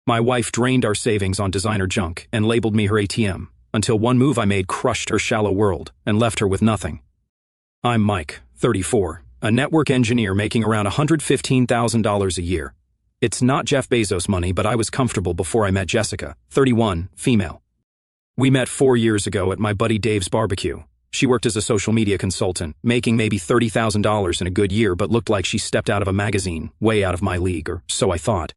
My wife drained our savings on designer junk and labeled me her ATM, until one move I made crushed her shallow world and left her with nothing. I'm Mike, 34, a network engineer making around $115,000 a year. It's not Jeff Bezos money, but I was comfortable before I met Jessica, 31, female. We met 4 years ago at my buddy Dave's barbecue. She worked as a social media consultant, making maybe $30,000 in a good year, but looked like she stepped out of a magazine, way out of my league, or so I thought.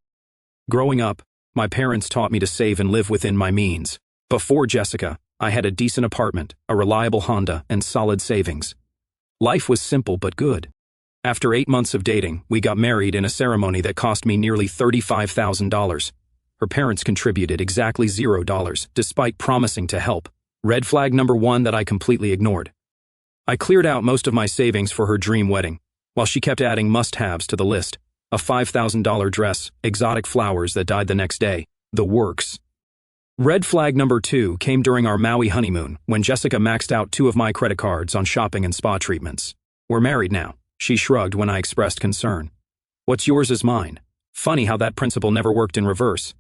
Growing up, my parents taught me to save and live within my means. Before Jessica, I had a decent apartment, a reliable Honda, and solid savings. Life was simple but good. After 8 months of dating, we got married in a ceremony that cost me nearly $35,000. Her parents contributed exactly $0, despite promising to help. Red flag number 1 that I completely ignored. I cleared out most of my savings for her dream wedding, while she kept adding must-haves to the list. A $5,000 dress, exotic flowers that died the next day, the works. Red flag number 2 came during our Maui honeymoon, when Jessica maxed out 2 of my credit cards on shopping and spa treatments. We're married now, she shrugged when I expressed concern. What's yours is mine. Funny how that principle never worked in reverse.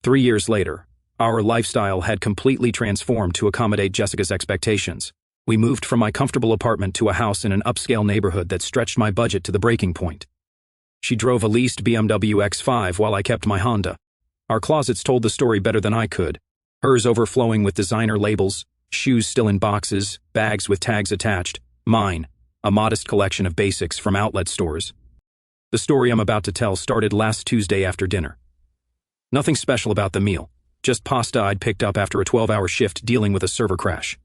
3 years later, our lifestyle had completely transformed to accommodate Jessica's expectations. We moved from my comfortable apartment to a house in an upscale neighborhood that stretched my budget to the breaking point. She drove a leased BMW X5 while I kept my Honda. Our closets told the story better than I could. Hers overflowing with designer labels, shoes still in boxes, bags with tags attached. Mine, a modest collection of basics from outlet stores. The story I'm about to tell started last Tuesday after dinner. Nothing special about the meal, just pasta I'd picked up after a 12-hour shift dealing with a server crash.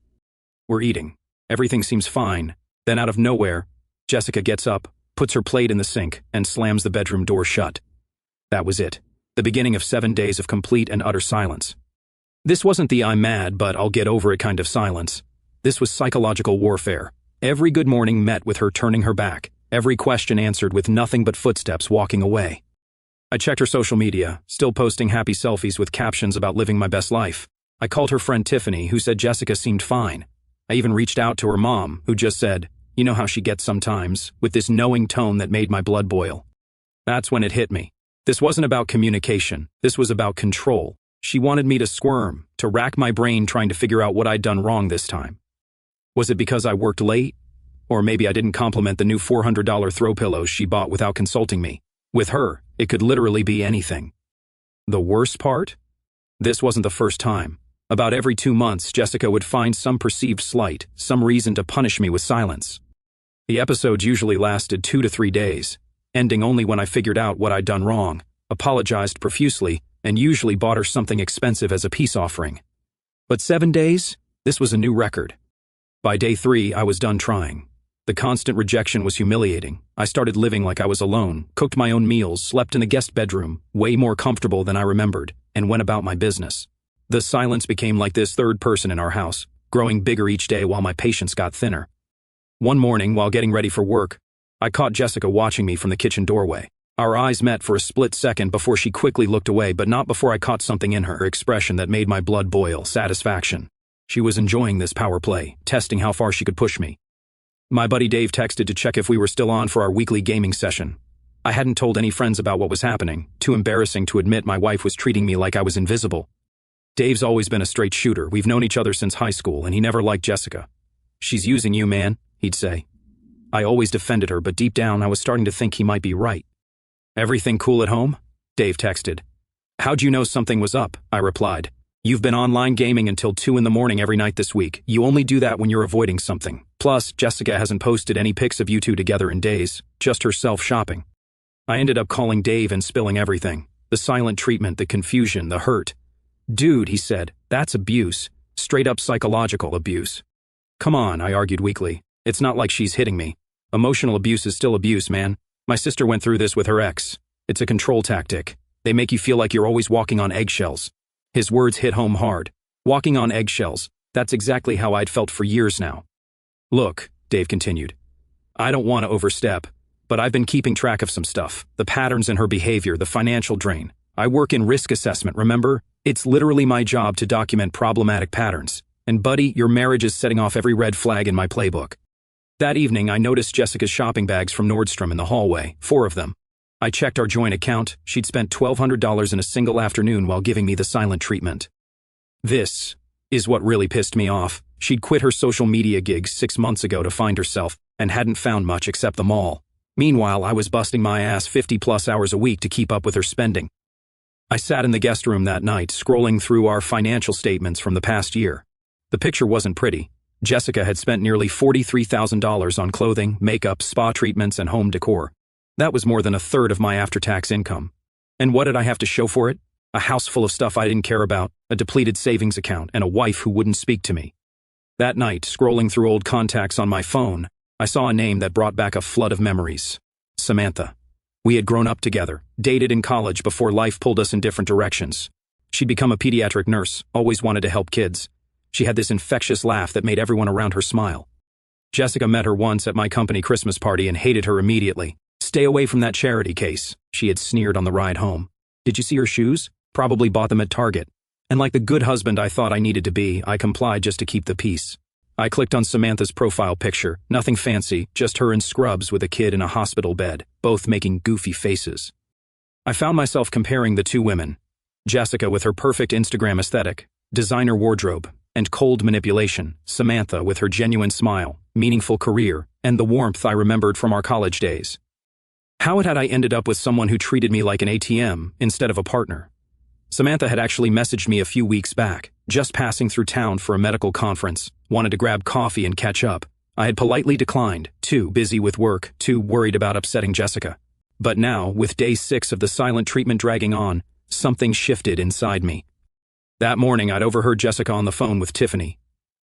We're eating. Everything seems fine. Then out of nowhere, Jessica gets up, puts her plate in the sink, and slams the bedroom door shut. That was it. The beginning of 7 days of complete and utter silence. This wasn't the I'm mad but I'll get over it kind of silence. This was psychological warfare. Every good morning met with her turning her back, every question answered with nothing but footsteps walking away. I checked her social media, still posting happy selfies with captions about living my best life. I called her friend Tiffany, who said Jessica seemed fine. I even reached out to her mom, who just said, "You know how she gets sometimes," with this knowing tone that made my blood boil. That's when it hit me. This wasn't about communication. This was about control. She wanted me to squirm, to rack my brain trying to figure out what I'd done wrong this time. Was it because I worked late? Or maybe I didn't compliment the new $400 throw pillows she bought without consulting me. With her, it could literally be anything. The worst part? This wasn't the first time. About every 2 months, Jessica would find some perceived slight, some reason to punish me with silence. The episodes usually lasted 2 to 3 days, ending only when I figured out what I'd done wrong, apologized profusely, and usually bought her something expensive as a peace offering. But 7 days? This was a new record. By day 3, I was done trying. The constant rejection was humiliating. I started living like I was alone, cooked my own meals, slept in the guest bedroom, way more comfortable than I remembered, and went about my business. The silence became like this third person in our house, growing bigger each day while my patience got thinner. One morning, while getting ready for work, I caught Jessica watching me from the kitchen doorway. Our eyes met for a split second before she quickly looked away, but not before I caught something in her expression that made my blood boil, satisfaction. She was enjoying this power play, testing how far she could push me. My buddy Dave texted to check if we were still on for our weekly gaming session. I hadn't told any friends about what was happening, too embarrassing to admit my wife was treating me like I was invisible. Dave's always been a straight shooter. We've known each other since high school, and he never liked Jessica. "She's using you, man," he'd say. I always defended her, but deep down I was starting to think he might be right. "Everything cool at home?" Dave texted. "How'd you know something was up?" I replied. "You've been online gaming until 2 in the morning every night this week. You only do that when you're avoiding something. Plus, Jessica hasn't posted any pics of you two together in days, just herself shopping." I ended up calling Dave and spilling everything. The silent treatment, the confusion, the hurt. "Dude," he said, "that's abuse. Straight up psychological abuse." "Come on," I argued weakly. "It's not like she's hitting me. Emotional abuse is still abuse, man. My sister went through this with her ex. It's a control tactic. They make you feel like you're always walking on eggshells." His words hit home hard. Walking on eggshells. That's exactly how I'd felt for years now. "Look," Dave continued, "I don't want to overstep, but I've been keeping track of some stuff. The patterns in her behavior, the financial drain. I work in risk assessment, remember? It's literally my job to document problematic patterns. And buddy, your marriage is setting off every red flag in my playbook." That evening, I noticed Jessica's shopping bags from Nordstrom in the hallway, 4 of them. I checked our joint account. She'd spent $1,200 in a single afternoon while giving me the silent treatment. This is what really pissed me off. She'd quit her social media gigs 6 months ago to find herself and hadn't found much except the mall. Meanwhile, I was busting my ass 50+ hours a week to keep up with her spending. I sat in the guest room that night, scrolling through our financial statements from the past year. The picture wasn't pretty. Jessica had spent nearly $43,000 on clothing, makeup, spa treatments, and home decor. That was more than a third of my after-tax income. And what did I have to show for it? A house full of stuff I didn't care about, a depleted savings account, and a wife who wouldn't speak to me. That night, scrolling through old contacts on my phone, I saw a name that brought back a flood of memories. Samantha. We had grown up together, dated in college before life pulled us in different directions. She'd become a pediatric nurse, always wanted to help kids. She had this infectious laugh that made everyone around her smile. Jessica met her once at my company Christmas party and hated her immediately. "Stay away from that charity case," she had sneered on the ride home. "Did you see her shoes? Probably bought them at Target." And like the good husband I thought I needed to be, I complied just to keep the peace. I clicked on Samantha's profile picture, nothing fancy, just her in scrubs with a kid in a hospital bed, both making goofy faces. I found myself comparing the two women. Jessica with her perfect Instagram aesthetic, designer wardrobe, and cold manipulation, Samantha with her genuine smile, meaningful career, and the warmth I remembered from our college days. How had I ended up with someone who treated me like an ATM instead of a partner? Samantha had actually messaged me a few weeks back, just passing through town for a medical conference, wanted to grab coffee and catch up. I had politely declined, too busy with work, too worried about upsetting Jessica. But now, with day 6 of the silent treatment dragging on, something shifted inside me. That morning, I'd overheard Jessica on the phone with Tiffany,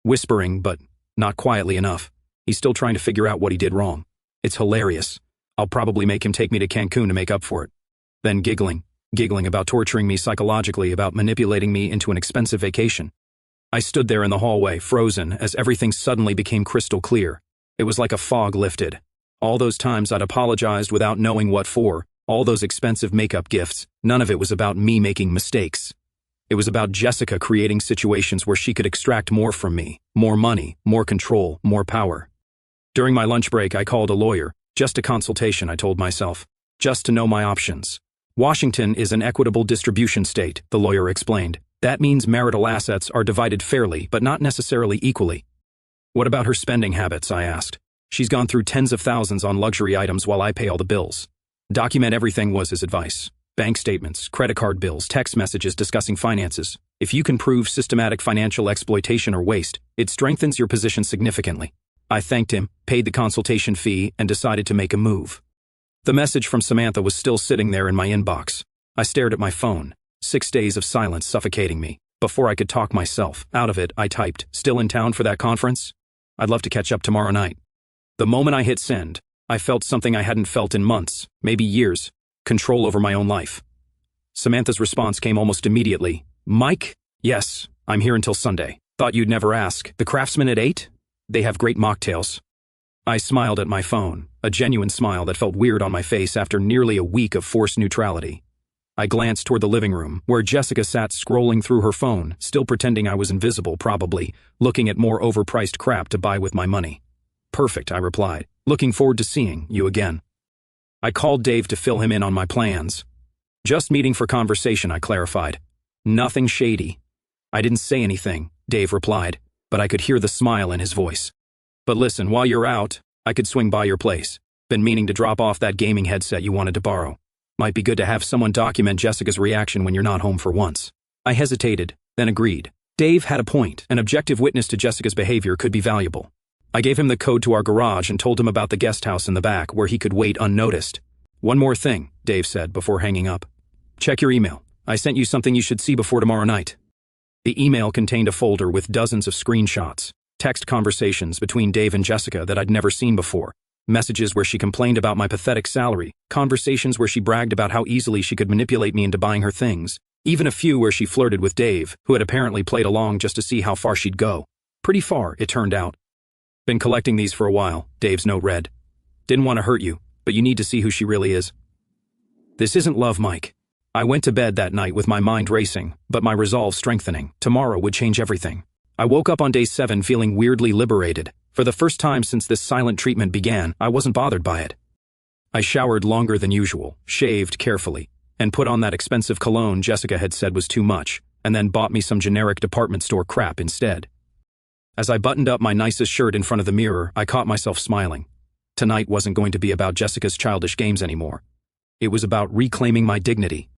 whispering, but not quietly enough. "He's still trying to figure out what he did wrong. It's hilarious. I'll probably make him take me to Cancun to make up for it." Then giggling about torturing me psychologically, about manipulating me into an expensive vacation. I stood there in the hallway, frozen, as everything suddenly became crystal clear. It was like a fog lifted. All those times I'd apologized without knowing what for, all those expensive makeup gifts, none of it was about me making mistakes. It was about Jessica creating situations where she could extract more from me, more money, more control, more power. During my lunch break, I called a lawyer. Just a consultation, I told myself. Just to know my options. "Washington is an equitable distribution state," the lawyer explained. "That means marital assets are divided fairly, but not necessarily equally." "What about her spending habits?" I asked. "She's gone through tens of thousands on luxury items while I pay all the bills." "Document everything," was his advice. "Bank statements, credit card bills, text messages discussing finances. If you can prove systematic financial exploitation or waste, it strengthens your position significantly." I thanked him, paid the consultation fee, and decided to make a move. The message from Samantha was still sitting there in my inbox. I stared at my phone, 6 days of silence suffocating me. Before I could talk myself out of it, I typed, "Still in town for that conference? I'd love to catch up tomorrow night." The moment I hit send, I felt something I hadn't felt in months, maybe years, control over my own life. Samantha's response came almost immediately. "Mike? Yes, I'm here until Sunday. Thought you'd never ask. The Craftsman at 8? They have great mocktails." I smiled at my phone, a genuine smile that felt weird on my face after nearly a week of forced neutrality. I glanced toward the living room, where Jessica sat scrolling through her phone, still pretending I was invisible, probably, looking at more overpriced crap to buy with my money. "Perfect," I replied. "Looking forward to seeing you again." I called Dave to fill him in on my plans. "Just meeting for conversation," I clarified. "Nothing shady." "I didn't say anything," Dave replied, but I could hear the smile in his voice. "But listen, while you're out, I could swing by your place. Been meaning to drop off that gaming headset you wanted to borrow. Might be good to have someone document Jessica's reaction when you're not home for once." I hesitated, then agreed. Dave had a point. An objective witness to Jessica's behavior could be valuable. I gave him the code to our garage and told him about the guest house in the back where he could wait unnoticed. "One more thing," Dave said before hanging up. "Check your email. I sent you something you should see before tomorrow night." The email contained a folder with dozens of screenshots. Text conversations between Dave and Jessica that I'd never seen before. Messages where she complained about my pathetic salary. Conversations where she bragged about how easily she could manipulate me into buying her things. Even a few where she flirted with Dave, who had apparently played along just to see how far she'd go. Pretty far, it turned out. "Been collecting these for a while," Dave's note read. "Didn't want to hurt you, but you need to see who she really is." This isn't love, Mike. I went to bed that night with my mind racing, but my resolve strengthening. Tomorrow would change everything. I woke up on day 7 feeling weirdly liberated. For the first time since this silent treatment began, I wasn't bothered by it. I showered longer than usual, shaved carefully, and put on that expensive cologne Jessica had said was too much, and then bought me some generic department store crap instead. As I buttoned up my nicest shirt in front of the mirror, I caught myself smiling. Tonight wasn't going to be about Jessica's childish games anymore. It was about reclaiming my dignity.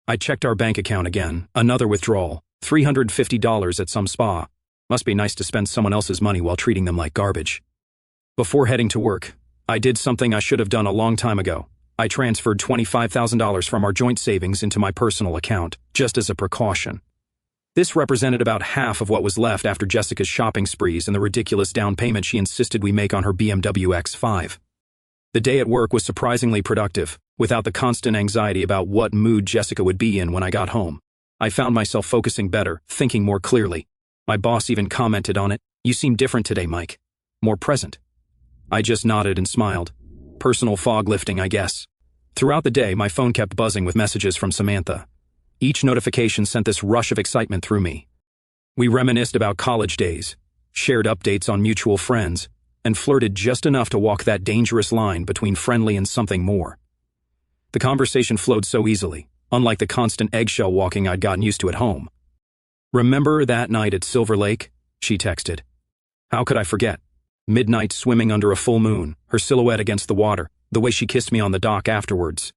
I checked our bank account again, another withdrawal, $350 at some spa. Must be nice to spend someone else's money while treating them like garbage. Before heading to work, I did something I should have done a long time ago. I transferred $25,000 from our joint savings into my personal account, just as a precaution. This represented about half of what was left after Jessica's shopping sprees and the ridiculous down payment she insisted we make on her BMW X5. The day at work was surprisingly productive, without the constant anxiety about what mood Jessica would be in when I got home. I found myself focusing better, thinking more clearly. My boss even commented on it. "You seem different today, Mike. More present." I just nodded and smiled. Personal fog lifting, I guess. Throughout the day, my phone kept buzzing with messages from Samantha. Each notification sent this rush of excitement through me. We reminisced about college days, shared updates on mutual friends, and flirted just enough to walk that dangerous line between friendly and something more. The conversation flowed so easily, unlike the constant eggshell walking I'd gotten used to at home. "Remember that night at Silver Lake?" she texted. How could I forget? Midnight swimming under a full moon, her silhouette against the water, the way she kissed me on the dock afterwards.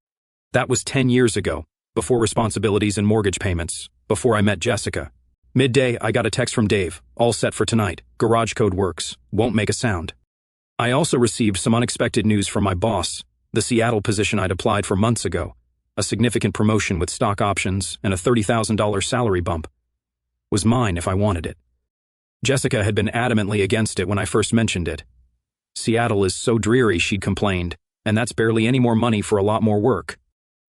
That was 10 years ago, before responsibilities and mortgage payments, before I met Jessica. Midday, I got a text from Dave, "All set for tonight, garage code works, won't make a sound." I also received some unexpected news from my boss, the Seattle position I'd applied for months ago, a significant promotion with stock options and a $30,000 salary bump. Was mine if I wanted it. Jessica had been adamantly against it when I first mentioned it. Seattle is so dreary, she'd complained, and that's barely any more money for a lot more work.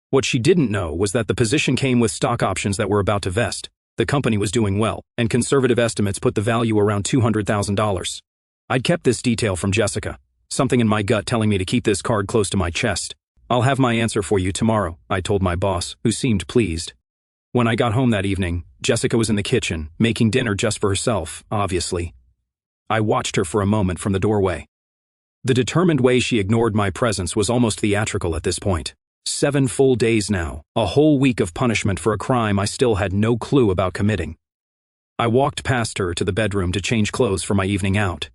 What she didn't know was that the position came with stock options that were about to vest. The company was doing well, and conservative estimates put the value around $200,000. I'd kept this detail from Jessica, something in my gut telling me to keep this card close to my chest. "I'll have my answer for you tomorrow," I told my boss, who seemed pleased. When I got home that evening, Jessica was in the kitchen, making dinner just for herself, obviously. I watched her for a moment from the doorway. The determined way she ignored my presence was almost theatrical at this point. 7 full days now, a whole week of punishment for a crime I still had no clue about committing. I walked past her to the bedroom to change clothes for my evening out.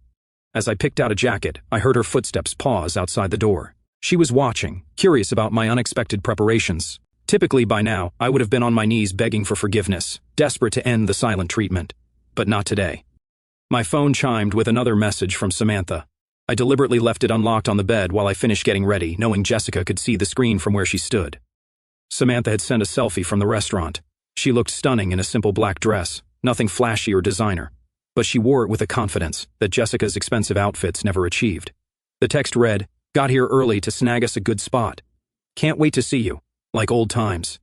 As I picked out a jacket, I heard her footsteps pause outside the door. She was watching, curious about my unexpected preparations. Typically by now, I would have been on my knees begging for forgiveness, desperate to end the silent treatment. But not today. My phone chimed with another message from Samantha. I deliberately left it unlocked on the bed while I finished getting ready, knowing Jessica could see the screen from where she stood. Samantha had sent a selfie from the restaurant. She looked stunning in a simple black dress, nothing flashy or designer, but she wore it with a confidence that Jessica's expensive outfits never achieved. The text read, "Got here early to snag us a good spot. Can't wait to see you. Like old times."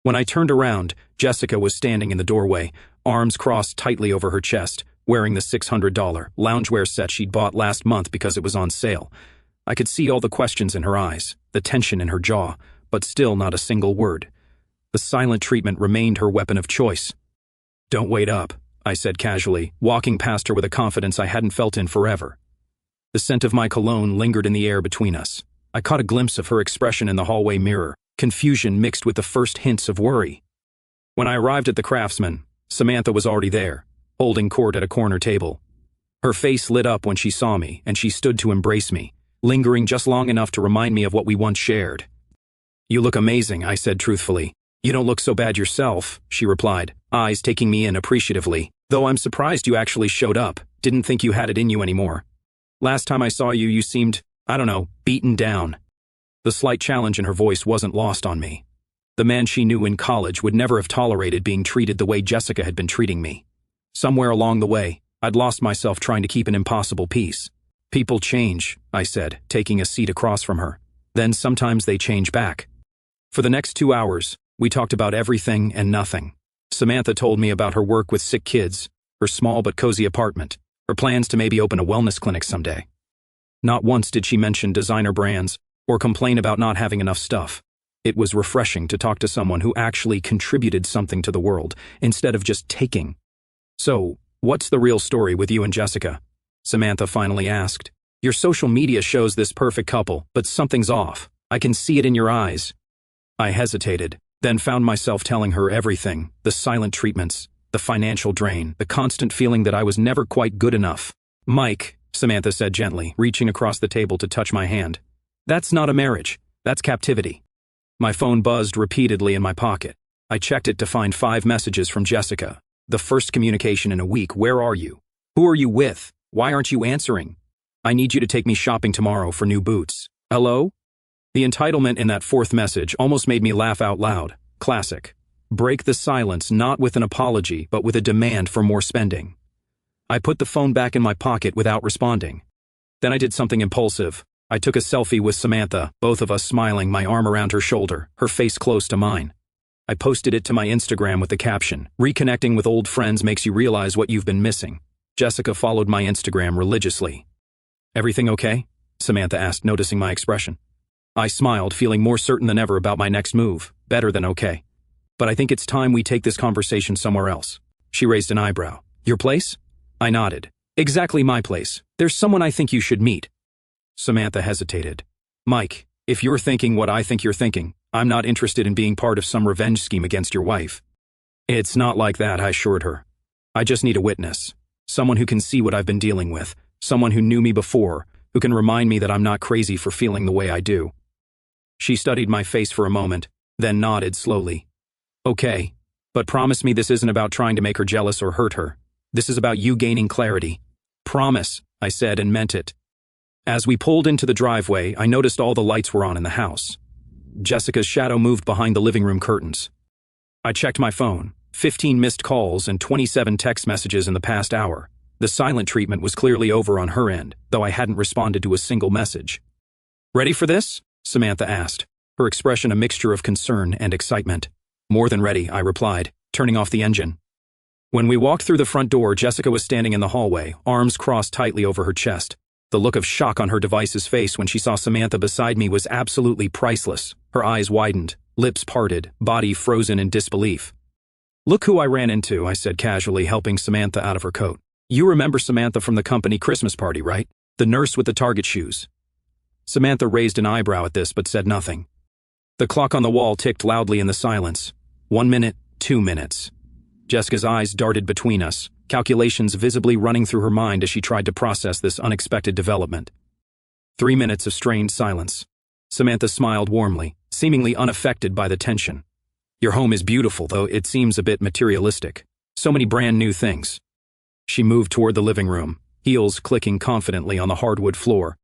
When I turned around, Jessica was standing in the doorway, arms crossed tightly over her chest, wearing the $600 loungewear set she'd bought last month because it was on sale. I could see all the questions in her eyes, the tension in her jaw, but still not a single word. The silent treatment remained her weapon of choice. "Don't wait up," I said casually, walking past her with a confidence I hadn't felt in forever. The scent of my cologne lingered in the air between us. I caught a glimpse of her expression in the hallway mirror, confusion mixed with the first hints of worry. When I arrived at the Craftsman, Samantha was already there, holding court at a corner table. Her face lit up when she saw me, and she stood to embrace me, lingering just long enough to remind me of what we once shared. "You look amazing," I said truthfully. "You don't look so bad yourself," she replied, eyes taking me in appreciatively. "Though I'm surprised you actually showed up. Didn't think you had it in you anymore. Last time I saw you, you seemed, I don't know, beaten down." The slight challenge in her voice wasn't lost on me. The man she knew in college would never have tolerated being treated the way Jessica had been treating me. Somewhere along the way, I'd lost myself trying to keep an impossible peace. "People change," I said, taking a seat across from her. "Then sometimes they change back." For the next 2 hours, we talked about everything and nothing. Samantha told me about her work with sick kids, her small but cozy apartment, her plans to maybe open a wellness clinic someday. Not once did she mention designer brands or complain about not having enough stuff. It was refreshing to talk to someone who actually contributed something to the world, instead of just taking. "So, what's the real story with you and Jessica?" Samantha finally asked. "Your social media shows this perfect couple, but something's off. I can see it in your eyes." I hesitated, then found myself telling her everything: the silent treatments, the financial drain, the constant feeling that I was never quite good enough. "Mike," Samantha said gently, reaching across the table to touch my hand. "That's not a marriage. That's captivity." My phone buzzed repeatedly in my pocket. I checked it to find 5 messages from Jessica. The first communication in a week. "Where are you? Who are you with? Why aren't you answering? I need you to take me shopping tomorrow for new boots. Hello?" The entitlement in that 4th message almost made me laugh out loud. Classic. Break the silence not with an apology, but with a demand for more spending. I put the phone back in my pocket without responding. Then I did something impulsive. I took a selfie with Samantha, both of us smiling, my arm around her shoulder, her face close to mine. I posted it to my Instagram with the caption, "Reconnecting with old friends makes you realize what you've been missing." Jessica followed my Instagram religiously. "Everything okay?" Samantha asked, noticing my expression. I smiled, feeling more certain than ever about my next move. Better than okay. "But I think it's time we take this conversation somewhere else." She raised an eyebrow. "Your place?" I nodded. "Exactly my place. There's someone I think you should meet." Samantha hesitated. "Mike, if you're thinking what I think you're thinking, I'm not interested in being part of some revenge scheme against your wife." "It's not like that," I assured her. "I just need a witness. Someone who can see what I've been dealing with. Someone who knew me before, who can remind me that I'm not crazy for feeling the way I do." She studied my face for a moment, then nodded slowly. "Okay, but promise me this isn't about trying to make her jealous or hurt her. This is about you gaining clarity." "Promise," I said, and meant it. As we pulled into the driveway, I noticed all the lights were on in the house. Jessica's shadow moved behind the living room curtains. I checked my phone. 15 missed calls and 27 text messages in the past hour. The silent treatment was clearly over on her end, though I hadn't responded to a single message. "Ready for this?" Samantha asked, her expression a mixture of concern and excitement. "More than ready," I replied, turning off the engine. When we walked through the front door, Jessica was standing in the hallway, arms crossed tightly over her chest. The look of shock on her device's face when she saw Samantha beside me was absolutely priceless. Her eyes widened, lips parted, body frozen in disbelief. "Look who I ran into," I said casually, helping Samantha out of her coat. "You remember Samantha from the company Christmas party, right? The nurse with the Target shoes." Samantha raised an eyebrow at this but said nothing. The clock on the wall ticked loudly in the silence. 1 minute, 2 minutes. Jessica's eyes darted between us, calculations visibly running through her mind as she tried to process this unexpected development. 3 minutes of strained silence. Samantha smiled warmly, seemingly unaffected by the tension. "Your home is beautiful, though it seems a bit materialistic. So many brand new things." She moved toward the living room, heels clicking confidently on the hardwood floor.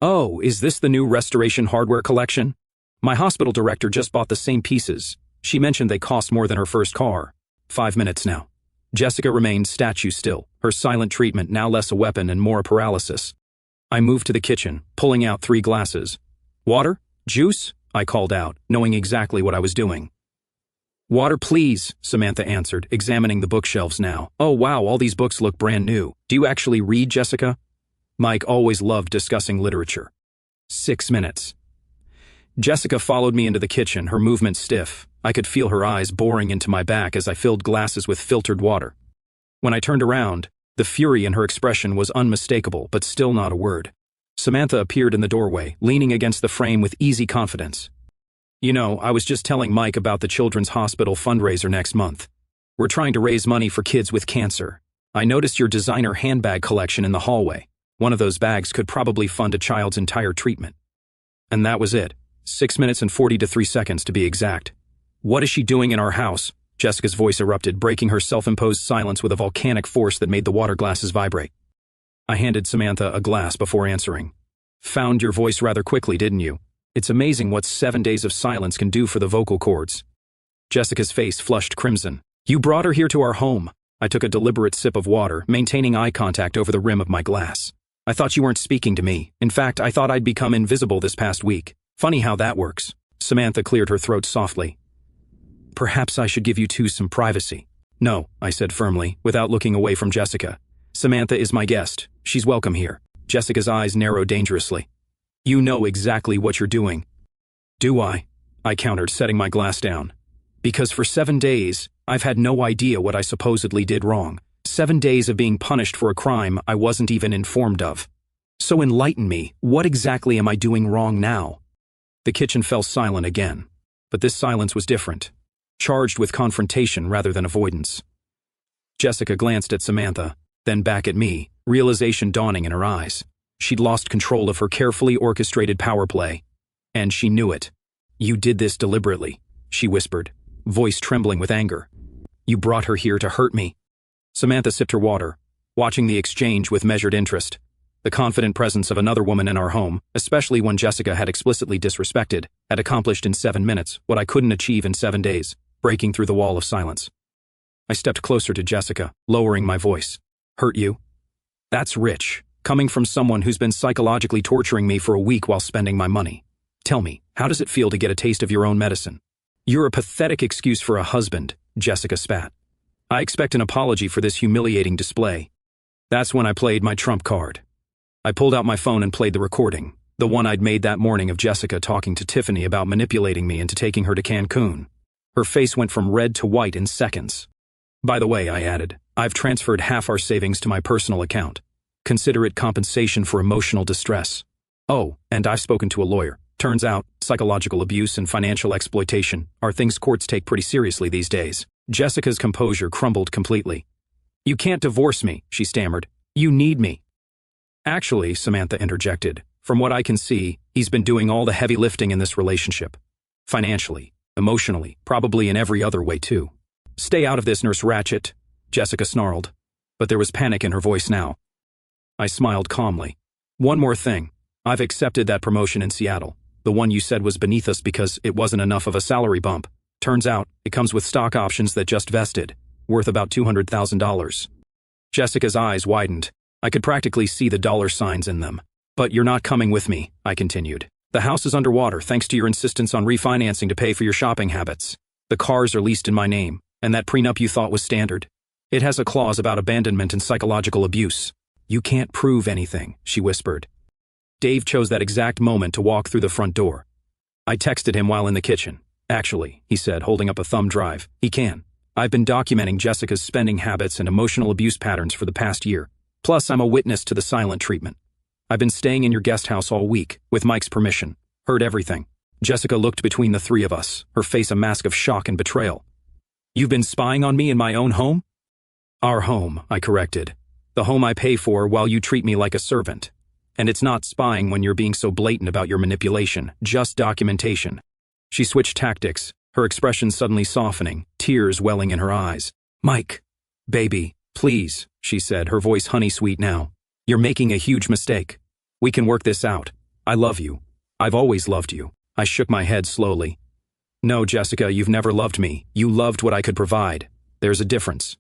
"Oh, is this the new Restoration Hardware collection? My hospital director just bought the same pieces. She mentioned they cost more than her first car." 5 minutes now. Jessica remained statue still, her silent treatment now less a weapon and more a paralysis. I moved to the kitchen, pulling out 3 glasses. "Water? Juice?" I called out, knowing exactly what I was doing. "Water, please," Samantha answered, examining the bookshelves now. "Oh wow, all these books look brand new. Do you actually read, Jessica?" Mike always loved discussing literature. 6 minutes. Jessica followed me into the kitchen, her movements stiff. I could feel her eyes boring into my back as I filled glasses with filtered water. When I turned around, the fury in her expression was unmistakable, but still not a word. Samantha appeared in the doorway, leaning against the frame with easy confidence. "You know, I was just telling Mike about the Children's Hospital fundraiser next month. We're trying to raise money for kids with cancer. I noticed your designer handbag collection in the hallway. One of those bags could probably fund a child's entire treatment." And that was it. 6 minutes and 43 seconds to be exact. "What is she doing in our house?" Jessica's voice erupted, breaking her self-imposed silence with a volcanic force that made the water glasses vibrate. I handed Samantha a glass before answering. "Found your voice rather quickly, didn't you? It's amazing what 7 days of silence can do for the vocal cords." Jessica's face flushed crimson. "You brought her here to our home." I took a deliberate sip of water, maintaining eye contact over the rim of my glass. "I thought you weren't speaking to me. In fact, I thought I'd become invisible this past week. Funny how that works." Samantha cleared her throat softly. "Perhaps I should give you two some privacy." "No," I said firmly, without looking away from Jessica. "Samantha is my guest. She's welcome here." Jessica's eyes narrowed dangerously. "You know exactly what you're doing." "Do I?" I countered, setting my glass down. "Because for 7 days, I've had no idea what I supposedly did wrong. 7 days of being punished for a crime I wasn't even informed of. So enlighten me, what exactly am I doing wrong now?" The kitchen fell silent again, but this silence was different, charged with confrontation rather than avoidance. Jessica glanced at Samantha, then back at me, realization dawning in her eyes. She'd lost control of her carefully orchestrated power play, and she knew it. "You did this deliberately," she whispered, voice trembling with anger. "You brought her here to hurt me." Samantha sipped her water, watching the exchange with measured interest. The confident presence of another woman in our home, especially one Jessica had explicitly disrespected, had accomplished in 7 minutes what I couldn't achieve in 7 days, breaking through the wall of silence. I stepped closer to Jessica, lowering my voice. "Hurt you? That's rich, coming from someone who's been psychologically torturing me for a week while spending my money. Tell me, how does it feel to get a taste of your own medicine?" "You're a pathetic excuse for a husband," Jessica spat. "I expect an apology for this humiliating display." That's when I played my trump card. I pulled out my phone and played the recording, the one I'd made that morning of Jessica talking to Tiffany about manipulating me into taking her to Cancun. Her face went from red to white in seconds. "By the way," I added, "I've transferred half our savings to my personal account. Consider it compensation for emotional distress. Oh, and I've spoken to a lawyer. Turns out, psychological abuse and financial exploitation are things courts take pretty seriously these days." Jessica's composure crumbled completely. "You can't divorce me," she stammered. "You need me." "Actually," Samantha interjected, "from what I can see, he's been doing all the heavy lifting in this relationship. Financially, emotionally, probably in every other way too." "Stay out of this, Nurse Ratched," Jessica snarled, but there was panic in her voice now. I smiled calmly. "One more thing. I've accepted that promotion in Seattle, the one you said was beneath us because it wasn't enough of a salary bump. Turns out, it comes with stock options that just vested, worth about $200,000. Jessica's eyes widened. I could practically see the dollar signs in them. "But you're not coming with me," I continued. "The house is underwater thanks to your insistence on refinancing to pay for your shopping habits. The cars are leased in my name, and that prenup you thought was standard. It has a clause about abandonment and psychological abuse." "You can't prove anything," she whispered. "Dave chose that exact moment to walk through the front door. I texted him while in the kitchen. Actually," he said, holding up a thumb drive, "he can. I've been documenting Jessica's spending habits and emotional abuse patterns for the past year. Plus, I'm a witness to the silent treatment. I've been staying in your guest house all week, with Mike's permission. Heard everything." Jessica looked between the three of us, her face a mask of shock and betrayal. "You've been spying on me in my own home?" "Our home," I corrected. "The home I pay for while you treat me like a servant. And it's not spying when you're being so blatant about your manipulation, just documentation." She switched tactics, her expression suddenly softening, tears welling in her eyes. "Mike, baby, please," she said, her voice honey-sweet now. "You're making a huge mistake. We can work this out. I love you. I've always loved you." I shook my head slowly. "No, Jessica, you've never loved me. You loved what I could provide. There's a difference."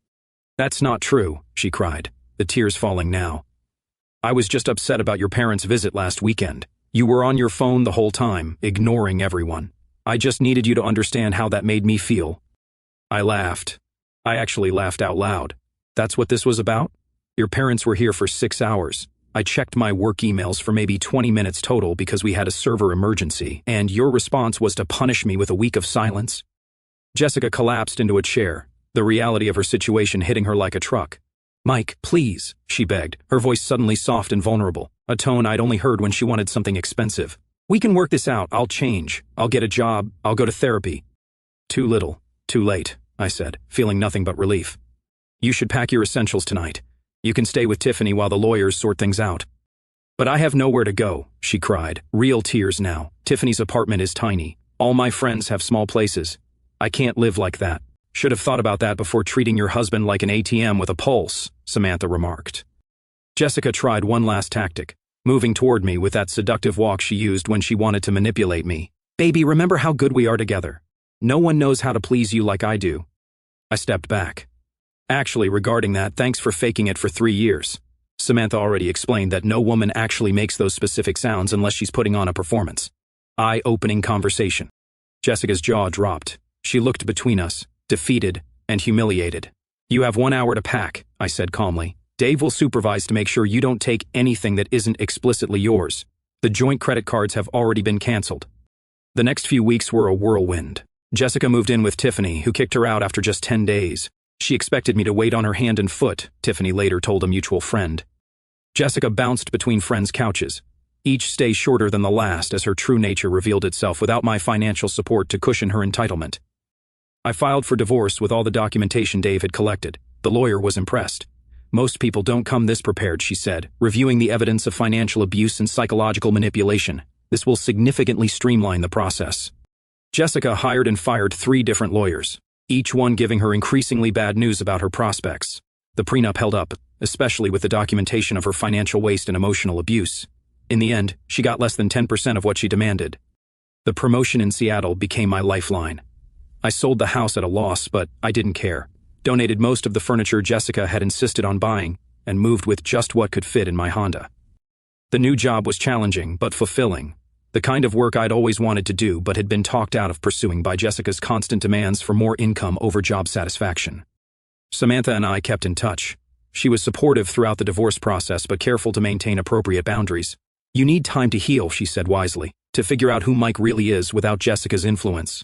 "That's not true," she cried, the tears falling now. "I was just upset about your parents' visit last weekend. You were on your phone the whole time, ignoring everyone. I just needed you to understand how that made me feel." I laughed. I actually laughed out loud. "That's what this was about? Your parents were here for 6 hours. I checked my work emails for maybe 20 minutes total because we had a server emergency, and your response was to punish me with a week of silence?" Jessica collapsed into a chair, the reality of her situation hitting her like a truck. "Mike, please," she begged, her voice suddenly soft and vulnerable, a tone I'd only heard when she wanted something expensive. "We can work this out. I'll change. I'll get a job. I'll go to therapy." "Too little, too late," I said, feeling nothing but relief. "You should pack your essentials tonight. You can stay with Tiffany while the lawyers sort things out." "But I have nowhere to go," she cried, real tears now. "Tiffany's apartment is tiny. All my friends have small places. I can't live like that." "Should have thought about that before treating your husband like an ATM with a pulse," Samantha remarked. Jessica tried one last tactic, moving toward me with that seductive walk she used when she wanted to manipulate me. "Baby, remember how good we are together. No one knows how to please you like I do." I stepped back. "Actually, regarding that, thanks for faking it for 3 years. Samantha already explained that no woman actually makes those specific sounds unless she's putting on a performance." Eye-opening conversation. Jessica's jaw dropped. She looked between us, defeated and humiliated. "You have 1 hour to pack," I said calmly. "Dave will supervise to make sure you don't take anything that isn't explicitly yours. The joint credit cards have already been canceled." The next few weeks were a whirlwind. Jessica moved in with Tiffany, who kicked her out after just 10 days. She expected me to wait on her hand and foot, Tiffany later told a mutual friend. Jessica bounced between friends' couches. each stay shorter than the last as her true nature revealed itself without my financial support to cushion her entitlement. I filed for divorce with all the documentation Dave had collected. The lawyer was impressed. "Most people don't come this prepared," she said, reviewing the evidence of financial abuse and psychological manipulation. "This will significantly streamline the process." Jessica hired and fired 3 different lawyers, each one giving her increasingly bad news about her prospects. The prenup held up, especially with the documentation of her financial waste and emotional abuse. In the end, she got less than 10% of what she demanded. The promotion in Seattle became my lifeline. I sold the house at a loss, but I didn't care. Donated most of the furniture Jessica had insisted on buying, and moved with just what could fit in my Honda. The new job was challenging, but fulfilling. The kind of work I'd always wanted to do but had been talked out of pursuing by Jessica's constant demands for more income over job satisfaction. Samantha and I kept in touch. She was supportive throughout the divorce process but careful to maintain appropriate boundaries. "You need time to heal," she said wisely, "to figure out who Mike really is without Jessica's influence."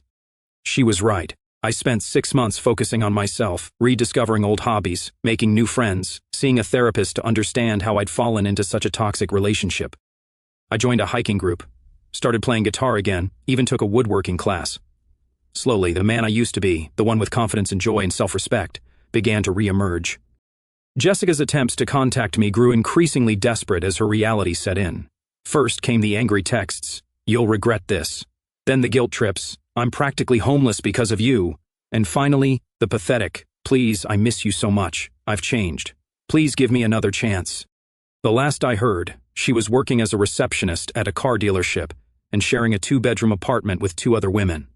She was right. I spent 6 months focusing on myself, rediscovering old hobbies, making new friends, seeing a therapist to understand how I'd fallen into such a toxic relationship. I joined a hiking group, started playing guitar again, even took a woodworking class. Slowly, the man I used to be, the one with confidence and joy and self-respect, began to re-emerge. Jessica's attempts to contact me grew increasingly desperate as her reality set in. First came the angry texts, "You'll regret this." Then the guilt trips, "I'm practically homeless because of you." And finally, the pathetic, "Please, I miss you so much. I've changed. Please give me another chance." The last I heard, she was working as a receptionist at a car dealership and sharing a 2-bedroom apartment with 2 other women.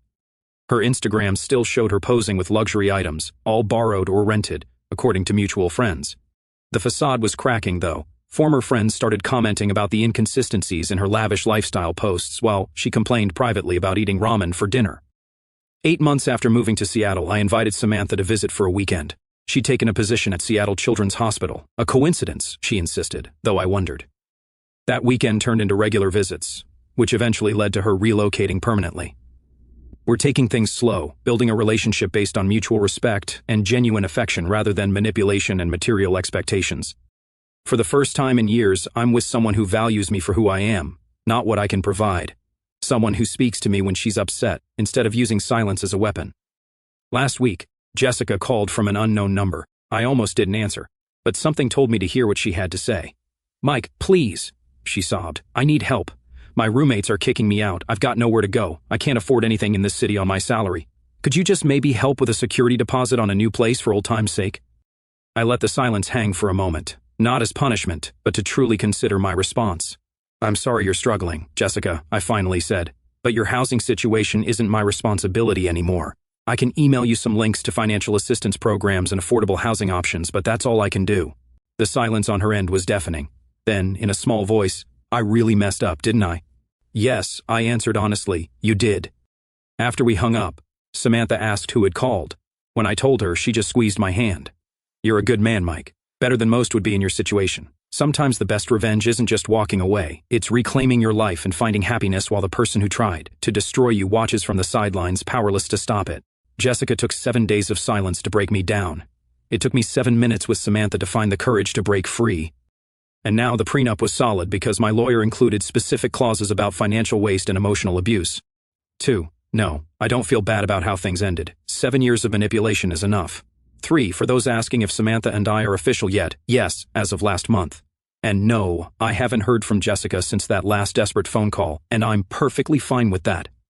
Her Instagram still showed her posing with luxury items, all borrowed or rented, according to mutual friends. The facade was cracking, though. Former friends started commenting about the inconsistencies in her lavish lifestyle posts while she complained privately about eating ramen for dinner. 8 months after moving to Seattle, I invited Samantha to visit for a weekend. She'd taken a position at Seattle Children's Hospital. A coincidence, she insisted, though I wondered. That weekend turned into regular visits, which eventually led to her relocating permanently. We're taking things slow, building a relationship based on mutual respect and genuine affection rather than manipulation and material expectations. For the first time in years, I'm with someone who values me for who I am, not what I can provide. Someone who speaks to me when she's upset, instead of using silence as a weapon. Last week, Jessica called from an unknown number. I almost didn't answer, but something told me to hear what she had to say. "Mike, please," she sobbed. "I need help. My roommates are kicking me out. I've got nowhere to go. I can't afford anything in this city on my salary. Could you just maybe help with a security deposit on a new place for old time's sake?" I let the silence hang for a moment, not as punishment, but to truly consider my response. "I'm sorry you're struggling, Jessica," I finally said, "but your housing situation isn't my responsibility anymore. I can email you some links to financial assistance programs and affordable housing options, but that's all I can do." The silence on her end was deafening. Then, in a small voice, "I really messed up, didn't I?" "Yes," I answered honestly, "you did." After we hung up, Samantha asked who had called. When I told her, she just squeezed my hand. "You're a good man, Mike. Better than most would be in your situation. Sometimes the best revenge isn't just walking away. It's reclaiming your life and finding happiness while the person who tried to destroy you watches from the sidelines, powerless to stop it." Jessica took 7 days of silence to break me down. It took me 7 minutes with Samantha to find the courage to break free. And now the prenup was solid because my lawyer included specific clauses about financial waste and emotional abuse. 2. No, I don't feel bad about how things ended. 7 years of manipulation is enough. 3. For those asking if Samantha and I are official yet, yes, as of last month. And no, I haven't heard from Jessica since that last desperate phone call, and I'm perfectly fine with that.